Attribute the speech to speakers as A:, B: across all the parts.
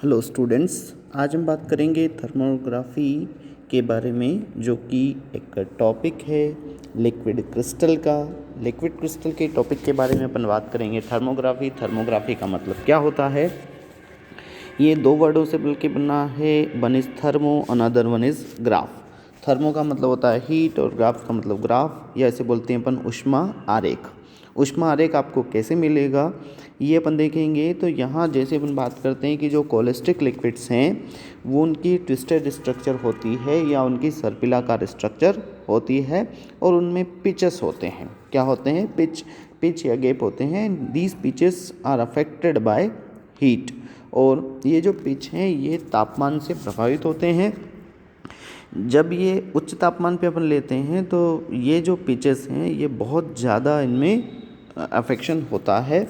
A: Hello students, आज हम बात करेंगे थर्मोग्राफी के बारे में, जो कि एक टॉपिक है लिक्विड क्रिस्टल का। लिक्विड क्रिस्टल के टॉपिक के बारे में अपन बात करेंगे। थर्मोग्राफी का मतलब क्या होता है। ये दो वर्डों से मिलकर बना है। One is thermo, another one is graph. Thermo का मतलब होता है हीट और ग्राफ का मतलब ग्राफ, या ऐसे बोलते हैं अपन ऊष्मा आरेख। ऊष्मा आरेख आपको कैसे मिलेगा ये अपन देखेंगे। तो यहाँ जैसे अपन बात करते हैं कि जो कोलेस्टिक लिक्विड्स हैं वो उनकी ट्विस्टेड स्ट्रक्चर होती है या उनकी सर्पिलाकार स्ट्रक्चर होती है, और उनमें पिचेस होते हैं। क्या होते हैं? पिच या गैप होते हैं। These pitches are affected by heat. और ये जो पिच हैं ये तापमान से प्रभावित होते हैं। जब ये उच्च तापमान पे अपन लेते हैं तो ये जो पिचेस हैं ये बहुत ज़्यादा इनमें अफेक्शन होता है।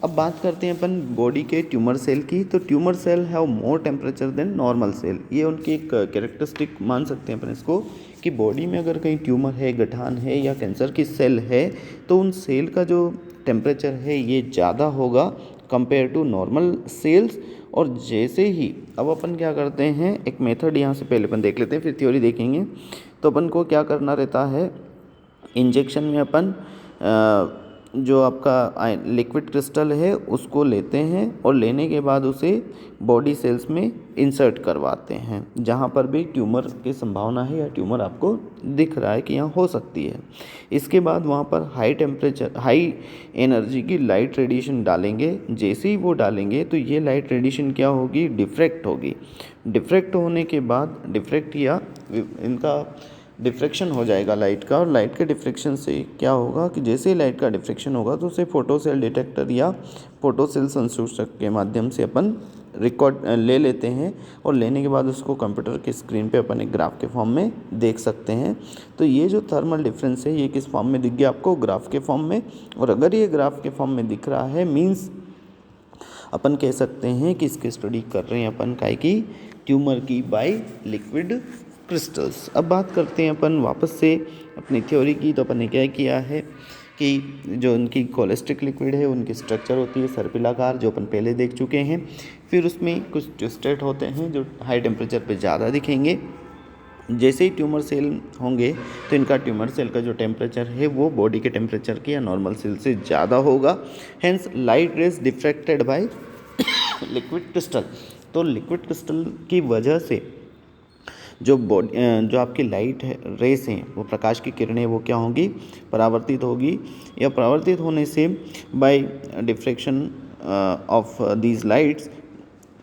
A: अब बात करते हैं अपन बॉडी के ट्यूमर सेल की। तो tumour cell have more temperature than normal cell. ये उनकी एक कैरेक्टरिस्टिक मान सकते हैं अपन इसको, कि बॉडी में अगर कहीं ट्यूमर है, गठान है या कैंसर की सेल है तो उन सेल का जो टेम्परेचर है ये ज़्यादा होगा कंपेयर टू नॉर्मल सेल्स। और जैसे ही अब अपन क्या करते हैं, एक मेथड यहाँ से पहले अपन देख लेते हैं, फिर थ्योरी देखेंगे। तो अपन को क्या करना रहता है, इंजेक्शन में अपन जो आपका लिक्विड क्रिस्टल है उसको लेते हैं और लेने के बाद उसे बॉडी सेल्स में इंसर्ट करवाते हैं जहाँ पर भी ट्यूमर की संभावना है या ट्यूमर आपको दिख रहा है कि यहाँ हो सकती है। इसके बाद वहाँ पर हाई एनर्जी की लाइट रेडिएशन डालेंगे। जैसे ही वो डालेंगे तो ये लाइट रेडिएशन क्या होगी, डिफ्रैक्ट होगी। डिफ्रैक्ट होने के बाद इनका डिफ्रैक्शन हो जाएगा लाइट का, और लाइट के डिफ्रैक्शन से क्या होगा कि जैसे ही लाइट का डिफ्रैक्शन होगा तो उसे फोटोसेल डिटेक्टर या फोटोसेल संसूचक के माध्यम से अपन रिकॉर्ड ले लेते हैं, और लेने के बाद उसको कंप्यूटर के स्क्रीन पे अपन एक ग्राफ के फॉर्म में देख सकते हैं। तो ये जो थर्मल डिफरेंस है ये किस फॉर्म में दिख गया आपको, ग्राफ के फॉर्म में। और अगर ये ग्राफ के फॉर्म में दिख रहा है मीन्स अपन कह सकते हैं कि इसकी स्टडी कर रहे हैं अपन काय की, ट्यूमर की बाय लिक्विड क्रिस्टल्स। अब बात करते हैं अपन वापस से अपनी थ्योरी की। तो अपन ने क्या किया है कि जो उनकी कोलेस्टिक लिक्विड है उनकी स्ट्रक्चर होती है सर्पिलाकार, जो अपन पहले देख चुके हैं। फिर उसमें कुछ ट्विस्टेड होते हैं जो हाई टेम्परेचर पे ज़्यादा दिखेंगे। जैसे ही ट्यूमर सेल होंगे तो इनका ट्यूमर सेल का जो टेम्परेचर है वो बॉडी के टेम्परेचर के या नॉर्मल सेल से ज़्यादा होगा। Hence light rays diffracted by liquid crystal. तो लिक्विड क्रिस्टल की वजह से जो आपकी लाइट है, रेस हैं, वो प्रकाश की किरणें वो क्या होंगी, परावर्तित होगी। या परावर्तित होने से by diffraction of these lights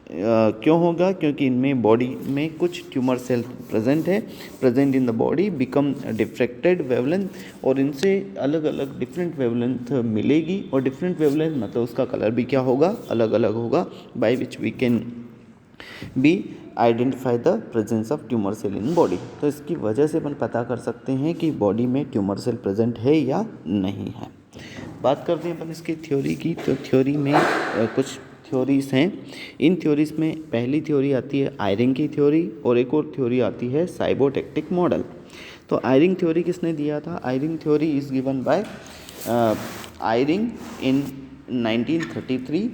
A: क्यों होगा, क्योंकि इनमें बॉडी में कुछ tumour cell present in the body become diffracted wavelength, और इनसे अलग अलग डिफरेंट वेवलेंथ मिलेगी। और डिफरेंट वेवलेंथ मतलब उसका कलर भी क्या होगा, अलग अलग होगा, by which we can be identify the presence of tumour cell in body. तो इसकी वजह से अपन पता कर सकते हैं कि बॉडी में ट्यूमर सेल प्रेजेंट है या नहीं है। बात करते हैं अपन इसकी थ्योरी की। तो थ्योरी में कुछ थ्योरीज हैं। इन थ्योरीज में पहली थ्योरी आती है आयरिंग की थ्योरी, और एक और थ्योरी आती है साइबोटेक्टिक मॉडल। तो आयरिंग थ्योरी किसने दिया था? आयरिंग थ्योरी इज गिवन बाय आयरिंग इन 1933।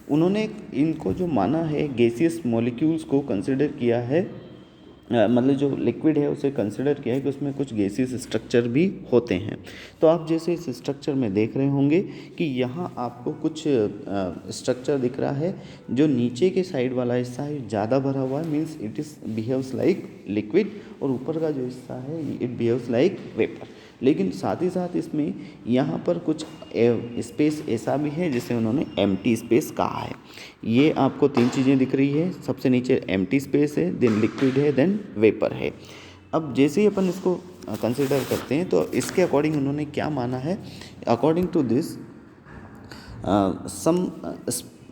A: उन्होंने इनको जो माना है, गैसियस मॉलिक्यूल्स को कंसिडर किया है, मतलब जो लिक्विड है उसे कंसिडर किया है कि उसमें कुछ गैसियस स्ट्रक्चर भी होते हैं। तो आप जैसे इस स्ट्रक्चर में देख रहे होंगे कि यहाँ आपको कुछ स्ट्रक्चर दिख रहा है। जो नीचे के साइड वाला हिस्सा है ज़्यादा भरा हुआ है, means it is behaves like liquid, और ऊपर का जो हिस्सा है इट बिहेव्स लाइक वेपर। लेकिन साथ ही साथ इसमें यहाँ पर कुछ स्पेस ऐसा भी है जिसे उन्होंने एम्प्टी स्पेस कहा है। ये आपको तीन चीज़ें दिख रही है। सबसे नीचे एम्प्टी स्पेस है, देन लिक्विड है, देन वेपर है। अब जैसे ही अपन इसको कंसिडर करते हैं तो इसके अकॉर्डिंग उन्होंने क्या माना है, according to this some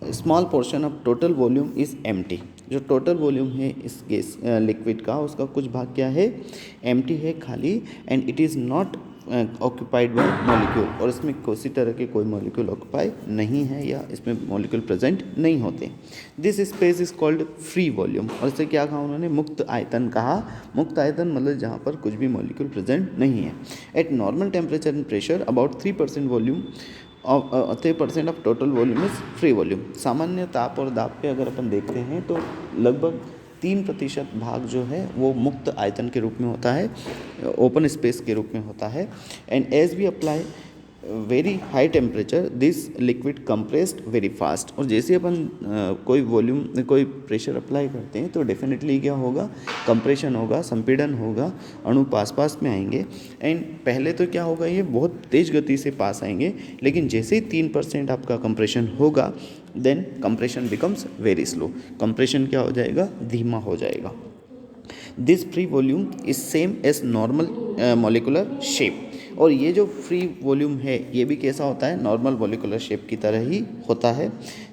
A: small portion of total volume is empty. जो टोटल वॉल्यूम है इस गैस लिक्विड का, उसका कुछ भाग क्या है, एम्प्टी है, खाली, and it is not occupied by molecule, और इसमें किसी तरह के कोई मॉलिक्यूल ऑक्यूपाई नहीं है या इसमें मॉलिक्यूल प्रेजेंट नहीं होते। This space is called free volume, और इसे क्या कहा उन्होंने, मुक्त आयतन कहा। मुक्त आयतन मतलब जहाँ पर कुछ भी मॉलिक्यूल प्रेजेंट नहीं है। Eight normal temperature and pressure about 3% volume 3% of total volume is free volume. सामान्य ताप और दाब पे अगर अपन देखते हैं तो लगभग 3% भाग जो है वो मुक्त आयतन के रूप में होता है, ओपन स्पेस के रूप में होता है। And as we apply very high temperature this liquid compressed very fast. और जैसे अपन कोई वॉल्यूम कोई प्रेशर अप्लाई करते हैं तो डेफिनेटली क्या होगा, कंप्रेशन होगा, संपीड़न होगा, अणु पास में आएंगे। एंड पहले तो क्या होगा, ये बहुत तेज़ गति से पास आएंगे, लेकिन जैसे ही 3% आपका कंप्रेशन होगा then compression becomes very slow. Compression क्या हो जाएगा, धीमा हो जाएगा। This free volume is same as normal molecular shape. और ये जो फ्री वॉल्यूम है ये भी कैसा होता है, नॉर्मल मॉलिकुलर शेप की तरह ही होता है।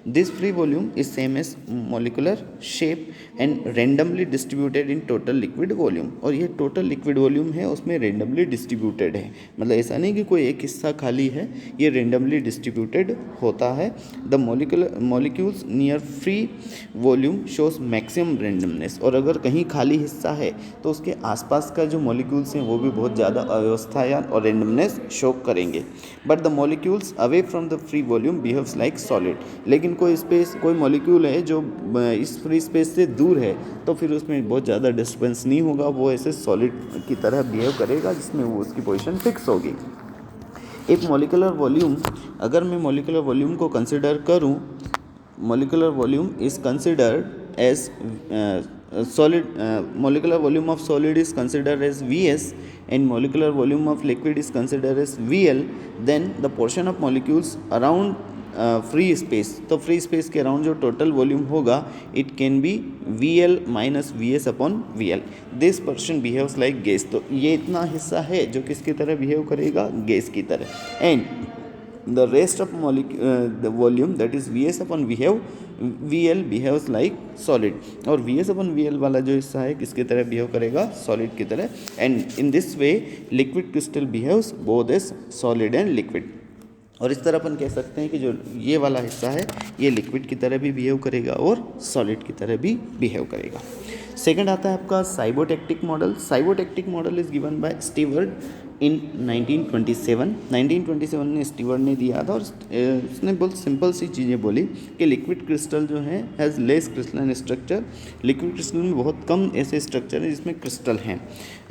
A: This free volume is same as molecular shape and randomly distributed in total liquid volume. और ये टोटल लिक्विड वॉल्यूम है उसमें रेंडमली डिस्ट्रीब्यूटेड है, मतलब ऐसा नहीं कि कोई एक हिस्सा खाली है, ये रेंडमली डिस्ट्रीब्यूटेड होता है। The molecules near free volume shows maximum randomness. और अगर कहीं खाली हिस्सा है तो उसके आसपास का जो मॉलिक्यूल्स हैं वो भी बहुत ज़्यादा अव्यवस्था और रेंडमनेस शो करेंगे। But the molecules away from the free volume behaves like solid. लेकिन कोई मॉलिक्यूल है जो इस फ्री स्पेस से दूर है तो फिर उसमें बहुत ज़्यादा डिस्टर्बेंस नहीं होगा, वो ऐसे सॉलिड की तरह बिहेव करेगा जिसमें वो उसकी पोजीशन फिक्स होगी। एक मॉलिकुलर वॉल्यूम, अगर मैं मॉलिकुलर वॉल्यूम को कंसिडर करूं, molecular volume is considered as molecular volume of solid is considered as Vs and molecular volume of liquid is considered as Vl, then the portion of molecules around free space, तो free space के around जो total volume होगा it can be Vl minus Vs upon Vl. This portion behaves like gas. तो ये इतना हिस्सा है जो किसकी तरह बिहेव करेगा, गैस की तरह। And the rest of the volume that is Vs upon Vl behaves like solid। और Vs upon Vl वाला जो हिस्सा है किसकी तरह बिहेव करेगा, सॉलिड की तरह। And in this way liquid crystal behaves both as solid and liquid. और इस तरह अपन कह सकते हैं कि जो ये वाला हिस्सा है ये लिक्विड की तरह भी बिहेव करेगा और सॉलिड की तरह भी बिहेव करेगा। सेकंड आता है आपका cybotactic model. Cybotactic model is given by Stewart in 1927 में स्टीवर्ड ने दिया था। और उसने बहुत सिंपल सी चीज़ें बोली कि लिक्विड क्रिस्टल जो है has less crystalline structure. Liquid crystal में बहुत कम ऐसे स्ट्रक्चर है जिसमें क्रिस्टल हैं।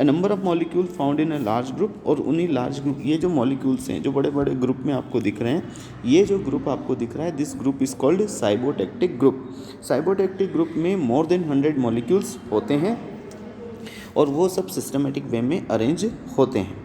A: A number of molecule found in a large group. और उन्हीं लार्ज ग्रुप, ये जो मॉलिक्यूल्स हैं जो बड़े बड़े ग्रुप में आपको दिख रहे हैं, ये जो ग्रुप आपको दिख रहा है this group is called cybotactic group. Cybotactic group में मोर देन 100 मॉलिक्यूल्स होते हैं और वो सब सिस्टमेटिक वे में अरेंज होते हैं।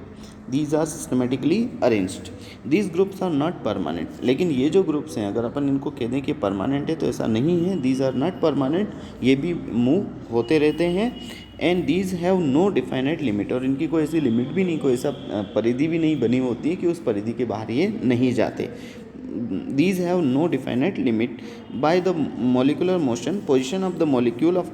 A: These are systematically arranged. These groups are not permanent. लेकिन ये जो ग्रुप्स हैं अगर अपन इनको कह दें कि परमानेंट है तो ऐसा नहीं है। These are not permanent. ये भी मूव होते रहते हैं। And these have no definite limit. और इनकी कोई ऐसी लिमिट भी नहीं, कोई ऐसा परिधि भी नहीं बनी होती है कि उस परिधि के बाहर ये नहीं जाते। These have no definite limit. By the molecular motion, position of the molecule of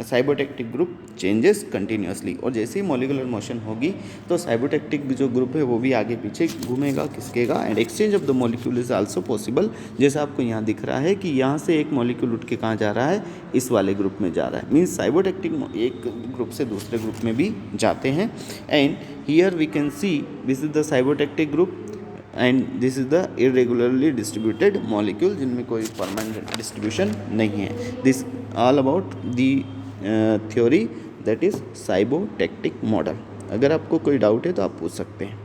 A: cybotactic group changes continuously। और जैसे ही molecular motion होगी तो साइबोटेक्टिक जो ग्रुप है वो भी आगे पीछे घूमेगा, खिसकेगा। And exchange of the molecule is also possible. जैसा आपको यहाँ दिख रहा है कि यहाँ से एक मॉलिक्यूल उठ के कहाँ जा रहा है, इस वाले ग्रुप में जा रहा है। मीन्स साइबोटेक्टिक एक ग्रुप से दूसरे ग्रुप में भी जाते हैं। And here we can see this is the cybotactic group and this is the irregularly distributed molecule जिनमें कोई परमानेंट डिस्ट्रीब्यूशन नहीं है। This all about the theory that is cybotactic model. अगर आपको कोई डाउट है तो आप पूछ सकते हैं।